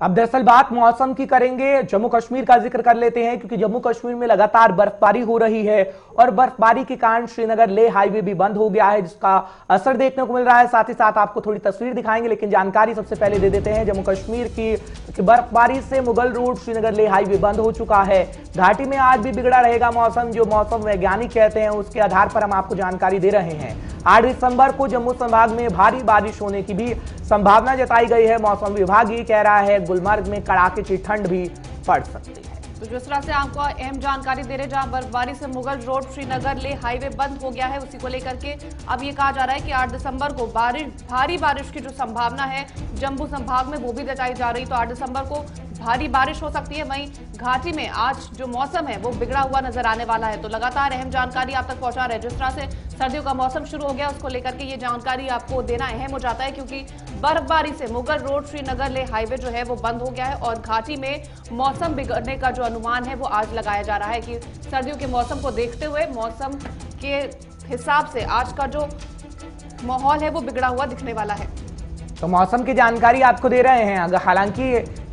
अब दरअसल बात मौसम की करेंगे, जम्मू कश्मीर का जिक्र कर लेते हैं क्योंकि जम्मू कश्मीर में लगातार बर्फबारी हो रही है और बर्फबारी के कारण श्रीनगर लेह हाईवे भी बंद हो गया है, जिसका असर देखने को मिल रहा है। साथ ही साथ आपको थोड़ी तस्वीर दिखाएंगे, लेकिन जानकारी सबसे पहले दे देते हैं जम्मू कश्मीर की कि बर्फबारी से मुगल रोड श्रीनगर लेह हाईवे बंद हो चुका है। घाटी में आज भी बिगड़ा रहेगा मौसम, जो मौसम वैज्ञानिक कहते हैं उसके आधार पर हम आपको जानकारी दे रहे हैं। 8 दिसंबर को जम्मू संभाग में भारी बारिश होने की भी संभावना जताई गई है। मौसम विभाग ये कह रहा है गुलमर्ग में कड़ाके की ठंड भी पड़ सकती है। तो जिस तरह से आपको अहम जानकारी दे रहे, जहां बर्फबारी से मुगल रोड श्रीनगर ले हाईवे बंद हो गया है, उसी को लेकर के अब ये कहा जा रहा है कि 8 दिसंबर को भारी बारिश की जो संभावना है जम्मू संभाग में वो भी जताई जा रही। तो 8 दिसंबर को भारी बारिश हो सकती है। वहीं घाटी में आज जो मौसम है वो बिगड़ा हुआ नजर आने वाला है। तो लगातार अहम जानकारी आप तक पहुंचा रहे हैं। जिस तरह से सर्दियों का मौसम शुरू हो गया, उसको लेकर के ये जानकारी आपको देना अहम हो जाता है, क्योंकि बर्फबारी से मुगल रोड श्रीनगर ले हाईवे जो है वो बंद हो गया है और घाटी में मौसम बिगड़ने का जो अनुमान है वो आज लगाया जा रहा है कि सर्दियों के मौसम को देखते हुए मौसम के हिसाब से आज का जो माहौल है वो बिगड़ा हुआ दिखने वाला है। तो मौसम की जानकारी आपको दे रहे हैं। अगर हालांकि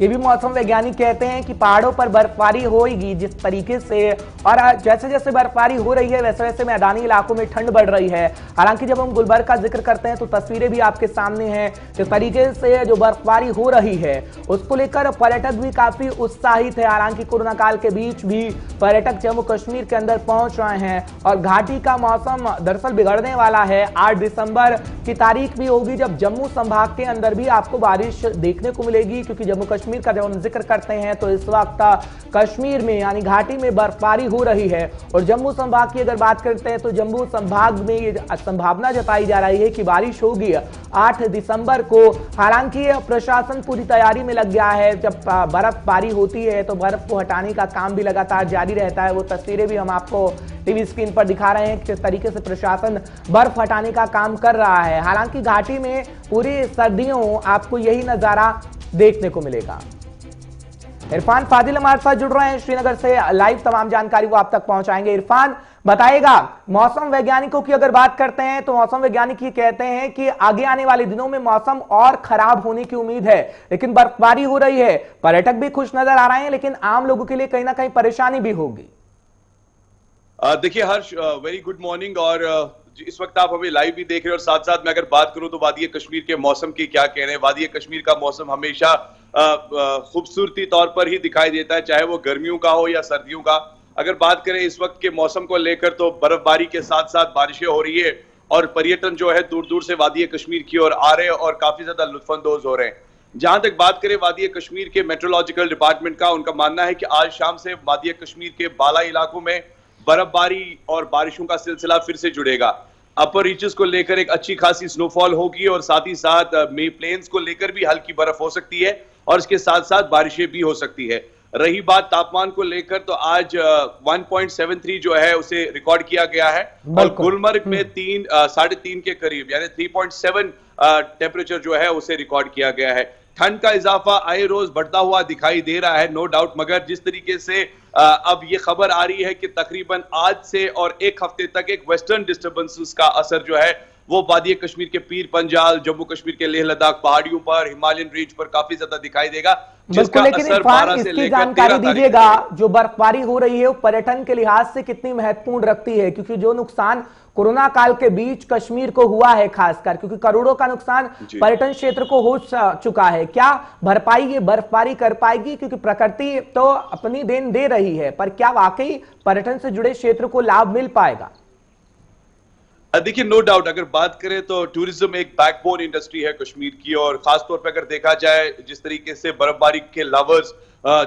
ये भी मौसम वैज्ञानिक कहते हैं कि पहाड़ों पर बर्फबारी होगी जिस तरीके से, और जैसे जैसे बर्फबारी हो रही है वैसे वैसे मैदानी इलाकों में ठंड बढ़ रही है। हालांकि जब हम गुलबर्ग का जिक्र करते हैं तो तस्वीरें भी आपके सामने हैं। जिस तरीके से जो बर्फबारी हो रही है उसको लेकर पर्यटक भी काफी उत्साहित है। हालांकि कोरोना काल के बीच भी पर्यटक जम्मू कश्मीर के अंदर पहुंच रहे हैं और घाटी का मौसम दरअसल बिगड़ने वाला है। 8 दिसंबर की तारीख भी होगी जब जम्मू संभाग के अंदर भी आपको बारिश देखने को मिलेगी, क्योंकि जम्मू कश्मीर का जब हम जिक्र करते हैं तो इस वक्त कश्मीर में यानी घाटी में बर्फबारी हो रही है। और जम्मू संभाग की अगर बात करते हैं तो जम्मू संभाग में ये संभावना जताई जा रही है कि बारिश होगी 8 दिसंबर को। हालांकि प्रशासन पूरी तैयारी में लग गया है। जब बर्फबारी होती है तो बर्फ को हटाने का काम भी लगातार जारी रहता है। वो तस्वीरें भी हम आपको टीवी स्क्रीन पर दिखा रहे हैं किस तरीके से प्रशासन बर्फ हटाने का काम कर रहा है। हालांकि घाटी में पूरी सर्दियों आपको यही नजारा देखने को मिलेगा। इरफान फाजिल हमारे साथ जुड़ रहे हैं श्रीनगर से, लाइव तमाम जानकारी वो आप तक पहुंचाएंगे। इरफान बताएगा, मौसम वैज्ञानिकों की अगर बात करते हैं तो मौसम वैज्ञानिक ये कहते हैं कि आगे आने वाले दिनों में मौसम और खराब होने की उम्मीद है, लेकिन बर्फबारी हो रही है, पर्यटक भी खुश नजर आ रहे हैं, लेकिन आम लोगों के लिए कहीं ना कहीं परेशानी भी होगी। देखिए हर्ष, वेरी गुड मॉर्निंग। और इस वक्त आप हमें लाइव भी देख रहे हैं और साथ साथ मैं अगर बात करूं तो वादी कश्मीर के मौसम की क्या कह रहे हैं। वादी कश्मीर का मौसम हमेशा खूबसूरती तौर पर ही दिखाई देता है, चाहे वो गर्मियों का हो या सर्दियों का। अगर बात करें इस वक्त के मौसम को लेकर तो बर्फबारी के साथ साथ बारिशें हो रही है और पर्यटन जो है दूर दूर से वादी कश्मीर की ओर आ रहे हैं और काफी ज्यादा लुत्फानंदोज हो रहे हैं। जहां तक बात करें वादी कश्मीर के मेट्रोलॉजिकल डिपार्टमेंट का, उनका मानना है कि आज शाम से वादी कश्मीर के बाला इलाकों में बर्फबारी और बारिशों का सिलसिला फिर से जुड़ेगा। अपर रीचेस को लेकर एक अच्छी खासी स्नोफॉल होगी और साथ ही साथ मे प्लेन्स को लेकर भी हल्की बर्फ हो सकती है और इसके साथ साथ बारिशें भी हो सकती है। रही बात तापमान को लेकर तो आज 1.73 जो है उसे रिकॉर्ड किया गया है और गुलमर्ग में 3.5 के करीब यानी 3.7 टेम्परेचर जो है उसे रिकॉर्ड किया गया है। ठंड का इजाफा आए रोज बढ़ता हुआ दिखाई दे रहा है, नो डाउट, मगर जिस तरीके से अब ये खबर आ रही है कि तकरीबन आज से और एक हफ्ते तक एक वेस्टर्न डिस्टर्बेंसेस का असर जो है वो वादी कश्मीर के पीर पंजाल, जम्मू कश्मीर के लेह लद्दाख पहाड़ियों पर, हिमालयन रेंज पर काफी ज्यादा दिखाई देगा, जिसका असर 12 से लेकर 13 जानकारी दीजिएगा। जो बर्फबारी हो रही है वो पर्यटन के लिहाज से कितनी महत्वपूर्ण रखती है, क्योंकि जो नुकसान कोरोना काल के बीच कश्मीर को हुआ है, खासकर क्योंकि करोड़ों का नुकसान पर्यटन क्षेत्र को हो चुका है, क्या भरपाई ये बर्फबारी कर पाएगी? क्योंकि प्रकृति तो अपनी देन दे रही है, पर क्या वाकई पर्यटन से जुड़े क्षेत्र को लाभ मिल पाएगा? देखिए नो डाउट, अगर बात करें तो टूरिज्म एक बैकबोन इंडस्ट्री है कश्मीर की और खासतौर पर अगर देखा जाए जिस तरीके से बर्फबारी के लवर्स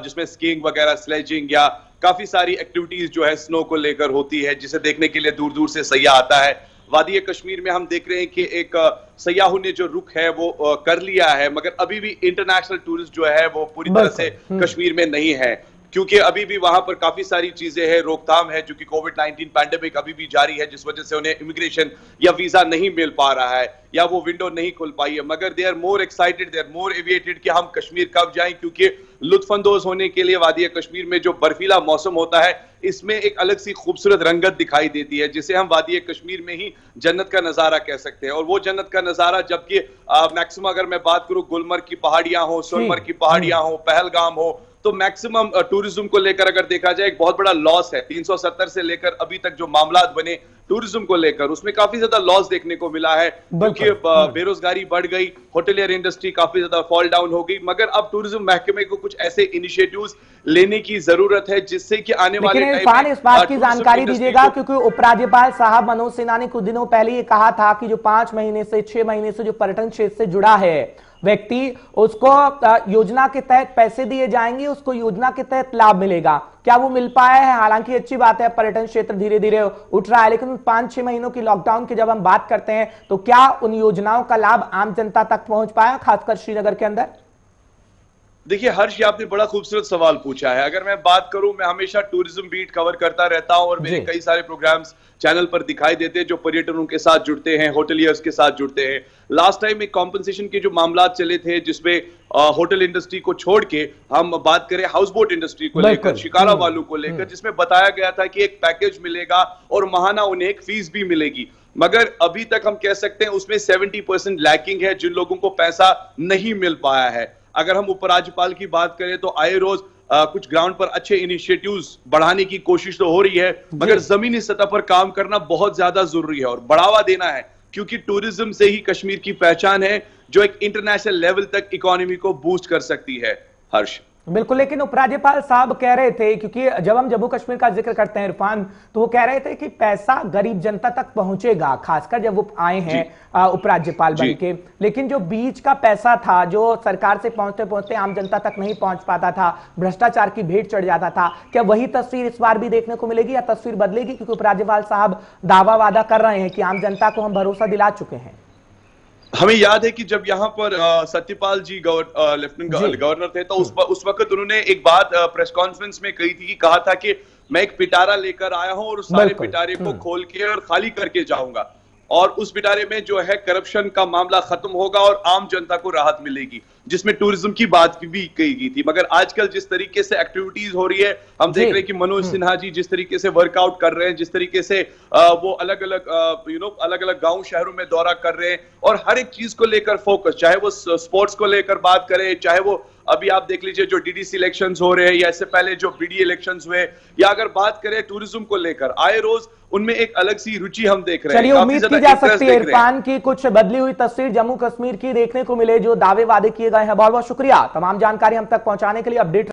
जिसमें स्कीइंग वगैरह, स्लेजिंग या काफी सारी एक्टिविटीज जो है स्नो को लेकर होती है, जिसे देखने के लिए दूर दूर से सयाह आता है। वादी कश्मीर में हम देख रहे हैं कि एक सयाहों ने जो रुख है वो कर लिया है, मगर अभी भी इंटरनेशनल टूरिस्ट जो है वो पूरी तरह से कश्मीर में नहीं है। क्योंकि अभी भी वहां पर काफी सारी चीजें हैं, रोकथाम है, जो कि कोविड-19 पैंडेमिक अभी भी जारी है, जिस वजह से उन्हें इमिग्रेशन या वीजा नहीं मिल पा रहा है या वो विंडो नहीं खुल पाई है। मगर they are more excited, they are more aviated कि हम कश्मीर कब जाएं, क्योंकि लुत्फानंदोज होने के लिए वादी कश्मीर में जो बर्फीला मौसम होता है, इसमें एक अलग सी खूबसूरत रंगत दिखाई देती है, जिसे हम वादी कश्मीर में ही जन्नत का नजारा कह सकते हैं। और वो जन्नत का नजारा, जबकि मैक्सिमम अगर मैं बात करूं गुलमर्ग की पहाड़ियां हो, सोनमर्ग की पहाड़ियां हो, पहलगाम हो, तो मैक्सिमम टूरिज्म को लेकर अगर देखा जाए एक बहुत बड़ा लॉस है। 370 से लेकर अभी तक जो मामलात बने टूरिज्म को लेकर, उसमें काफी ज्यादा लॉस देखने को मिला है, क्योंकि बेरोजगारी बढ़ गई, होटलियर इंडस्ट्री काफी ज्यादा फॉल डाउन हो गई। मगर अब टूरिज्म महकमे को कुछ ऐसे इनिशिएटिव्स लेने की जरूरत है जिससे कि आने वाले टाइम में इस बात की जानकारी दीजिएगा, क्योंकि उपराज्यपाल साहब मनोज सिन्हा ने कुछ दिनों पहले ये कहा था कि जो 5 महीने से 6 महीने से जो पर्यटन क्षेत्र से जुड़ा है व्यक्ति, उसको योजना के तहत पैसे दिए जाएंगे, उसको योजना के तहत लाभ मिलेगा। क्या वो मिल पाया है? हालांकि अच्छी बात है, पर्यटन क्षेत्र धीरे धीरे उठ रहा है, लेकिन 5-6 महीनों की लॉकडाउन की जब हम बात करते हैं तो क्या उन योजनाओं का लाभ आम जनता तक पहुंच पाया, खासकर श्रीनगर के अंदर? देखिए हर्ष, ये आपने बड़ा खूबसूरत सवाल पूछा है। अगर मैं बात करूं, मैं हमेशा टूरिज्म बीट कवर करता रहता हूं और मेरे कई सारे प्रोग्राम्स चैनल पर दिखाई देते हैं जो पर्यटकों के साथ जुड़ते हैं, होटलियर्स के साथ जुड़ते हैं। लास्ट टाइम एक कॉम्पनसेशन के जो मामला चले थे, जिसमें होटल इंडस्ट्री को छोड़ के हम बात करें हाउस बोट इंडस्ट्री को लेकर, शिकारा वालों को लेकर, जिसमें बताया गया था कि एक पैकेज मिलेगा और महाना उन्हें एक फीस भी मिलेगी। मगर अभी तक हम कह सकते हैं उसमें 70% लैकिंग है, जिन लोगों को पैसा नहीं मिल पाया है। अगर हम उपराज्यपाल की बात करें तो आए रोज कुछ ग्राउंड पर अच्छे इनिशिएटिव्स बढ़ाने की कोशिश तो हो रही है, मगर जमीनी सतह पर काम करना बहुत ज्यादा जरूरी है और बढ़ावा देना है, क्योंकि टूरिज्म से ही कश्मीर की पहचान है, जो एक इंटरनेशनल लेवल तक इकोनॉमी को बूस्ट कर सकती है। हर्ष, बिल्कुल, लेकिन उपराज्यपाल साहब कह रहे थे, क्योंकि जब हम जम्मू कश्मीर का जिक्र करते हैं इरफान, तो वो कह रहे थे कि पैसा गरीब जनता तक पहुंचेगा, खासकर जब वो आए हैं उपराज्यपाल बनके। लेकिन जो बीच का पैसा था, जो सरकार से पहुंचते पहुंचते आम जनता तक नहीं पहुंच पाता था, भ्रष्टाचार की भेंट चढ़ जाता था, क्या वही तस्वीर इस बार भी देखने को मिलेगी या तस्वीर बदलेगी? क्योंकि उपराज्यपाल साहब दावा वादा कर रहे हैं कि आम जनता को हम भरोसा दिला चुके हैं। हमें याद है कि जब यहाँ पर सत्यपाल जी लेफ्टिनेंट गवर्नर थे, तो उस वक्त उन्होंने एक बात प्रेस कॉन्फ्रेंस में कही थी कि कहा था कि मैं एक पिटारा लेकर आया हूं और उस सारे पिटारे को खोल के और खाली करके जाऊंगा, और उस पिटारे में जो है करप्शन का मामला खत्म होगा और आम जनता को राहत मिलेगी, जिसमें टूरिज्म की बात भी कही गई थी। मगर आजकल जिस तरीके से एक्टिविटीज हो रही है, हम देख रहे हैं कि मनोज सिन्हा जी जिस तरीके से वर्कआउट कर रहे हैं, जिस तरीके से वो अलग अलग गांव शहरों में दौरा कर रहे हैं और हर एक चीज को लेकर फोकस, चाहे वो स्पोर्ट्स को लेकर बात करें, चाहे वो अभी आप देख लीजिए जो डीडीसी इलेक्शंस हो रहे हैं या इससे पहले जो बीडीए इलेक्शंस हुए, या अगर बात करें टूरिज्म को लेकर, आए रोज उनमें एक अलग सी रुचि हम देख रहे हैं। चलिए, उम्मीद की जा सकती है इरफान की कुछ बदली हुई तस्वीर जम्मू कश्मीर की देखने को मिले, जो दावे वादे किए गए हैं। बहुत बहुत शुक्रिया तमाम जानकारी हम तक पहुंचाने के लिए। अपडेट